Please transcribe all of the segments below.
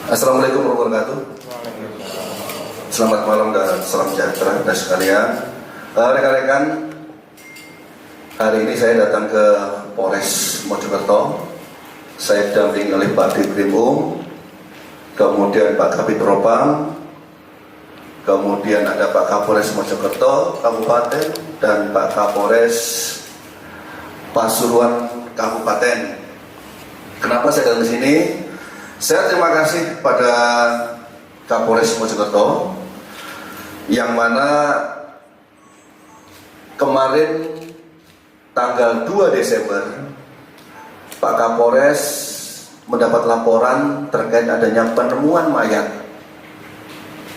Assalamualaikum warahmatullahi wabarakatuh. Selamat malam dan salam sejahtera dan sekalian. Rekan-rekan, hari ini saya datang ke Polres Mojokerto. Saya didampingi oleh Pak Dirkrim, kemudian Pak Kabid Propam, kemudian ada Pak Kapolres Mojokerto Kabupaten dan Pak Kapolres Pasuruan Kabupaten. Kenapa saya datang ke sini? Saya terima kasih pada Kapolres Mojokerto yang mana kemarin tanggal 2 Desember Pak Kapolres mendapat laporan terkait adanya penemuan mayat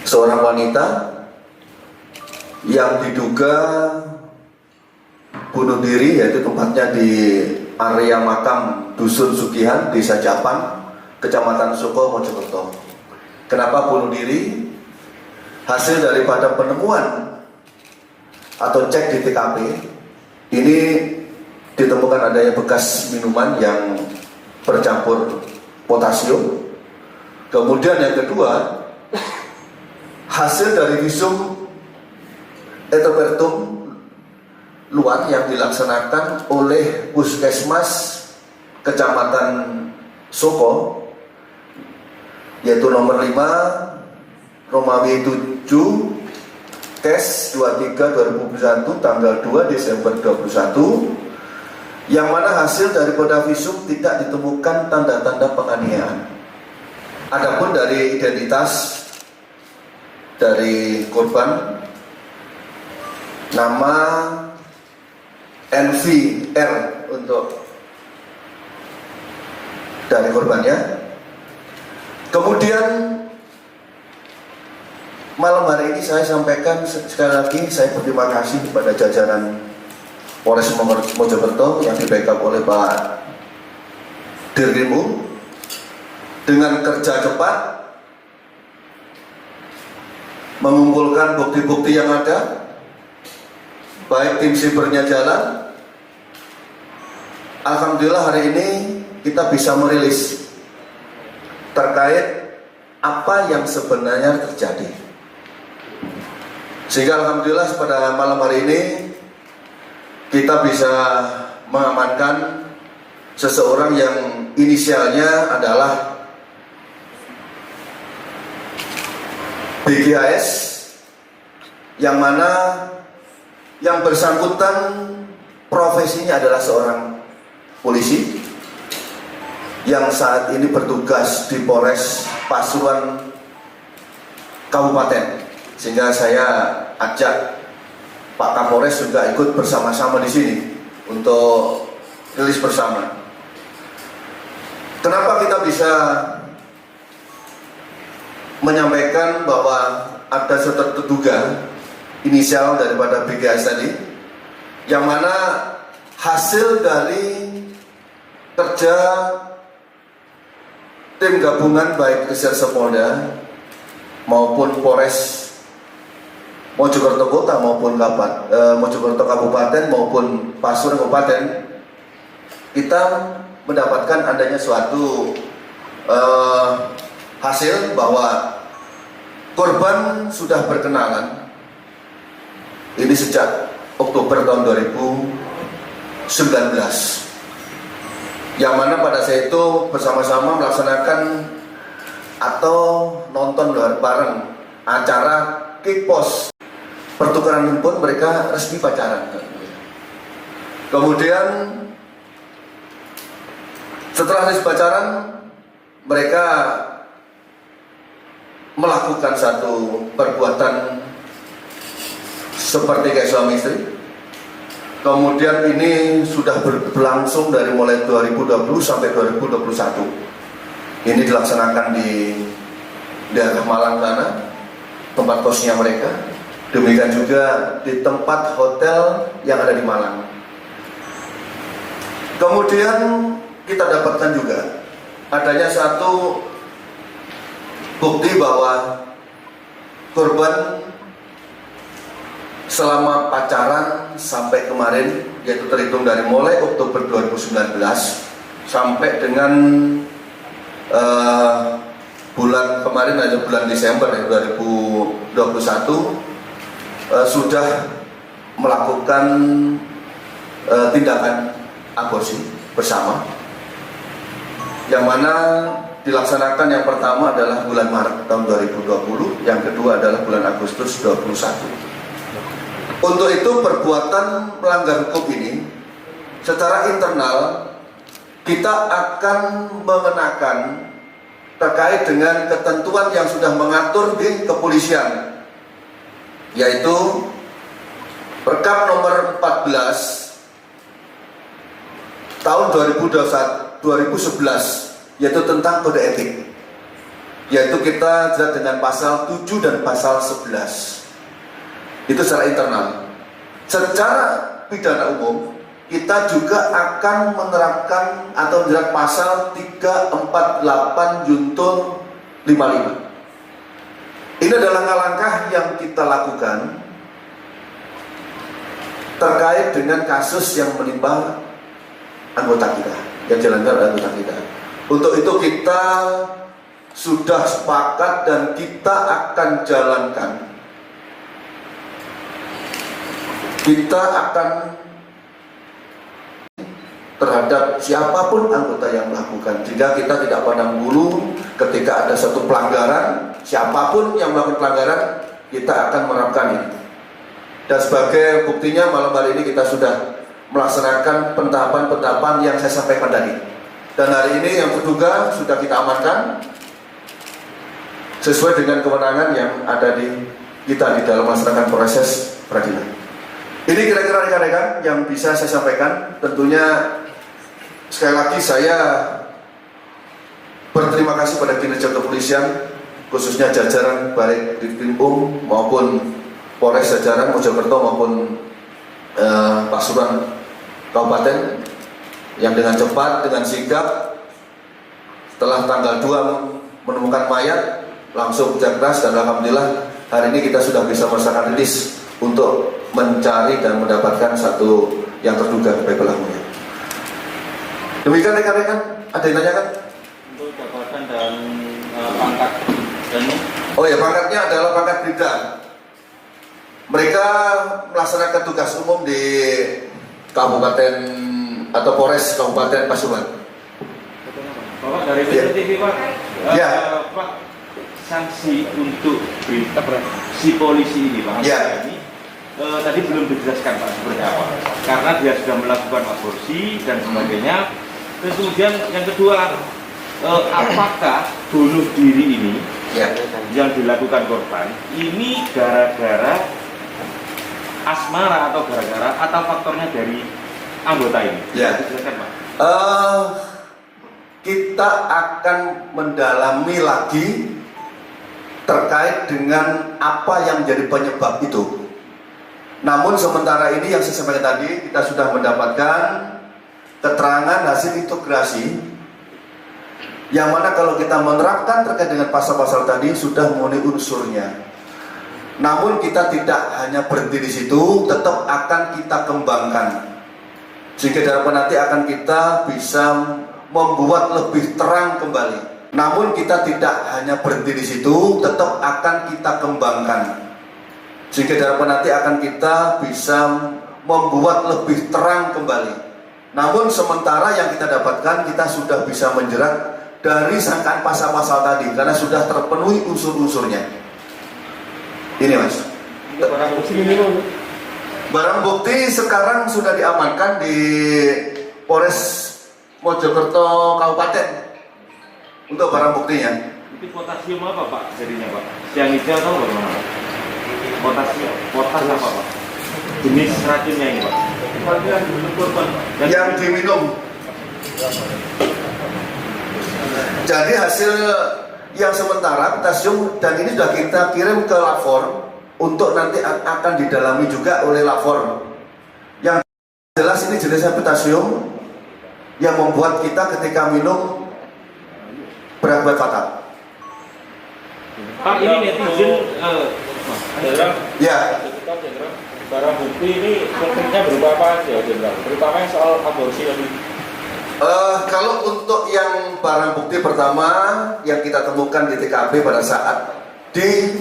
seorang wanita yang diduga bunuh diri, yaitu tempatnya di area makam Dusun Sugihan, Desa Japan, Kecamatan Suko, Mojokerto. Kenapa bunuh diri? Hasil daripada penemuan atau cek di TKP ini ditemukan adanya bekas minuman yang bercampur potasium. Kemudian yang kedua, hasil dari visum etopertum luar yang dilaksanakan oleh Puskesmas Kecamatan Suko, yaitu nomor 5 Romawi 7 Kes 23/2021 tanggal 2 Desember 2021, yang mana hasil daripada visum tidak ditemukan tanda-tanda penganiayaan. Adapun dari identitas dari korban, nama NVR untuk dari korbannya. Kemudian malam hari ini saya sampaikan sekali lagi, saya berterima kasih kepada jajaran Polres Mojokerto yang di-backup oleh Pak Dirkrim dengan kerja cepat mengumpulkan bukti-bukti yang ada, baik tim sibernya jalan. Alhamdulillah hari ini kita bisa merilis terkait apa yang sebenarnya terjadi, sehingga alhamdulillah pada malam hari ini kita bisa mengamankan seseorang yang inisialnya adalah BGHS, yang mana yang bersangkutan profesinya adalah seorang polisi yang saat ini bertugas di Polres Pasuruan Kabupaten, sehingga saya ajak Pak Kapolres juga ikut bersama-sama di sini untuk rilis bersama. Kenapa kita bisa menyampaikan bahwa ada terduga inisial daripada BGS tadi, yang mana hasil dari kerja tim gabungan baik Reserse Polda maupun Polres Mojokerto Kota maupun Mojokerto Kabupaten maupun Pasuruan Kabupaten, kita mendapatkan adanya suatu hasil bahwa korban sudah berkenalan ini sejak Oktober tahun 2019, yang mana pada saat itu bersama-sama melaksanakan atau nonton bareng acara kickpos pertukaran handphone, mereka resmi pacaran. Kemudian setelah resmi pacaran, mereka melakukan satu perbuatan seperti kayak suami istri. Kemudian ini sudah berlangsung dari mulai 2020 sampai 2021. Ini dilaksanakan di daerah Malang sana, tempat kosnya mereka. Demikian juga di tempat hotel yang ada di Malang. Kemudian kita dapatkan juga adanya satu bukti bahwa korban selama pacaran sampai kemarin, yaitu terhitung dari mulai Oktober 2019 sampai dengan bulan kemarin aja bulan Desember 2021 sudah melakukan tindakan aborsi bersama, yang mana dilaksanakan yang pertama adalah bulan Maret tahun 2020, yang kedua adalah bulan Agustus 2021. Untuk itu perbuatan melanggar hukum ini secara internal kita akan mengenakan terkait dengan ketentuan yang sudah mengatur di kepolisian, yaitu Perkap nomor 14 tahun 2011, yaitu tentang kode etik, yaitu kita jerat dengan pasal 7 dan pasal 11. Itu secara internal. Secara pidana umum kita juga akan menerapkan atau menjerat pasal 348 junto 55. Ini adalah langkah-langkah yang kita lakukan terkait dengan kasus yang menimpa anggota kita, yang dijalankan oleh anggota kita. Untuk itu kita sudah sepakat dan kita akan jalankan. Kita akan terhadap siapapun anggota yang melakukan, jika kita tidak pandang bulu ketika ada satu pelanggaran, siapapun yang melakukan pelanggaran, kita akan menerapkan ini. Dan sebagai buktinya malam hari ini kita sudah melaksanakan pentahapan-pentahapan yang saya sampaikan tadi. Dan hari ini yang terduga sudah kita amankan sesuai dengan kewenangan yang ada di kita di dalam melaksanakan proses peradilan. Ini kira-kira rekan-rekan yang bisa saya sampaikan. Tentunya sekali lagi saya berterima kasih pada kinerja kepolisian, khususnya jajaran baik di Ditkrimum maupun Polres jajaran Mojokerto maupun Pasuruan Kabupaten yang dengan cepat, dengan sigap setelah tanggal 2 menemukan mayat langsung kerja keras, dan alhamdulillah hari ini kita sudah bisa melaksanakan rilis untuk mencari dan mendapatkan satu yang terduga sebagai pelakunya. Demikian rekan-rekan, ada yang tanyakan? Untuk jabatan dan pangkat dan oh ya, pangkatnya adalah pangkat brigda. Mereka melaksanakan tugas umum di Kabupaten atau Polres Kabupaten Pasuruan. Bapak dari PTV Pak, Ya. Pak, sanksi untuk si polisi ini Pak, Ya. ini tadi belum dijelaskan Pak seperti apa, karena dia sudah melakukan aborsi dan sebagainya. Terus kemudian yang kedua, apakah bunuh diri ini yang dilakukan korban ini gara-gara asmara atau gara-gara atau faktornya dari anggota ini? Ya. Dijelaskan Pak. Kita akan mendalami lagi terkait dengan apa yang menjadi penyebab itu. Namun sementara ini yang saya sampaikan tadi, kita sudah mendapatkan keterangan hasil integrasi yang mana kalau kita menerapkan terkait dengan pasal-pasal tadi sudah memenuhi unsurnya. Namun kita tidak hanya berhenti di situ, tetap akan kita kembangkan sehingga dapat nanti akan kita bisa membuat lebih terang kembali. Namun kita tidak hanya berhenti di situ, tetap akan kita kembangkan sehingga dapat nanti akan kita bisa membuat lebih terang kembali. Namun sementara yang kita dapatkan, kita sudah bisa menjerat dari sangkaan pasal-pasal tadi karena sudah terpenuhi unsur-unsurnya. Ini Mas. Barang bukti sekarang sudah diamankan di Polres Mojokerto Kabupaten untuk barang buktinya. Itu potasium apa Pak jadinya Pak? Cyanida atau bagaimana Pak? Potas apa Pak? Jenis racunnya ini Pak? Yang diminum. Jadi hasil yang sementara potasium, dan ini sudah kita kirim ke lapor untuk nanti akan didalami juga oleh lapor. Yang jelas ini jenisnya potasium yang membuat kita ketika minum berakibat fatal. Pak, ini netizen Ya. Barang bukti ini konkretnya berupa apa aja, Jenderal? Terutama yang soal aborsi tadi. Kalau untuk yang barang bukti pertama yang kita temukan di TKP pada saat di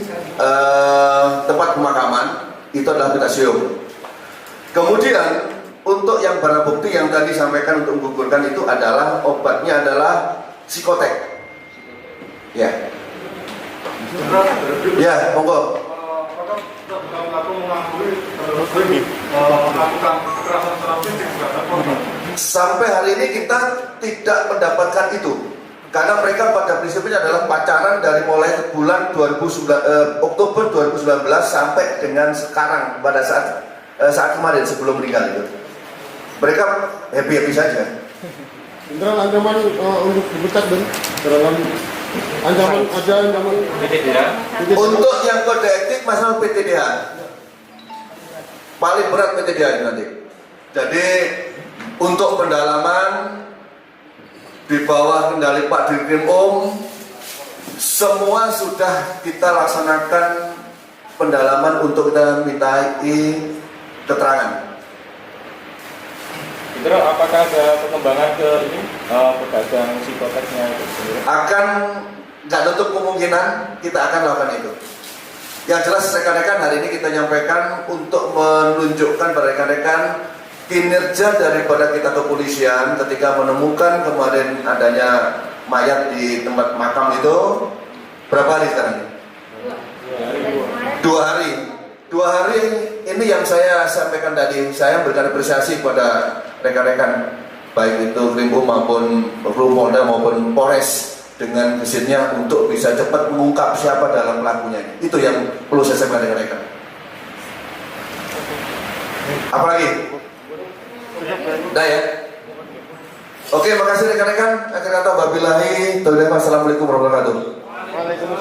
tempat pemakaman itu adalah potassium. Kemudian untuk yang barang bukti yang tadi sampaikan untuk menggugurkan itu adalah obatnya adalah psikotek. Ya. Ya, monggo. Sampai hari ini kita tidak mendapatkan itu karena mereka pada prinsipnya adalah pacaran dari mulai bulan Oktober 2019 sampai dengan sekarang pada saat kemarin sebelum meninggal itu mereka happy saja. Beneran ancaman untuk dipecat dan dalam ancaman ada ancaman PTDH. Untuk yang kode etik masalah PTDH paling berat PTDH nanti. Jadi untuk pendalaman di bawah kendali Pak Dirkrim semua sudah kita laksanakan pendalaman untuk kita mintai keterangan. Terus apakah ada perkembangan ke ini pedagang psikoteknya itu sendiri? Akan nggak nutup kemungkinan kita akan lakukan itu. Yang jelas rekan-rekan hari ini kita nyampaikan untuk menunjukkan pada rekan-rekan kinerja daripada kita kepolisian ketika menemukan kemarin adanya mayat di tempat makam itu berapa hari sekarang? 2 hari. 2 hari ini yang saya sampaikan tadi, saya memberikan apresiasi kepada rekan-rekan baik itu Krimum maupun Polda maupun Polres dengan gesitnya untuk bisa cepat mengungkap siapa dalam pelakunya. Itu yang perlu saya sampaikan rekan-rekan. Apalagi? Udah ya? Oke, makasih rekan-rekan. Akhir kata wabillahi taufiq. Assalamualaikum warahmatullahi wabarakatuh. Waalaikumsalam.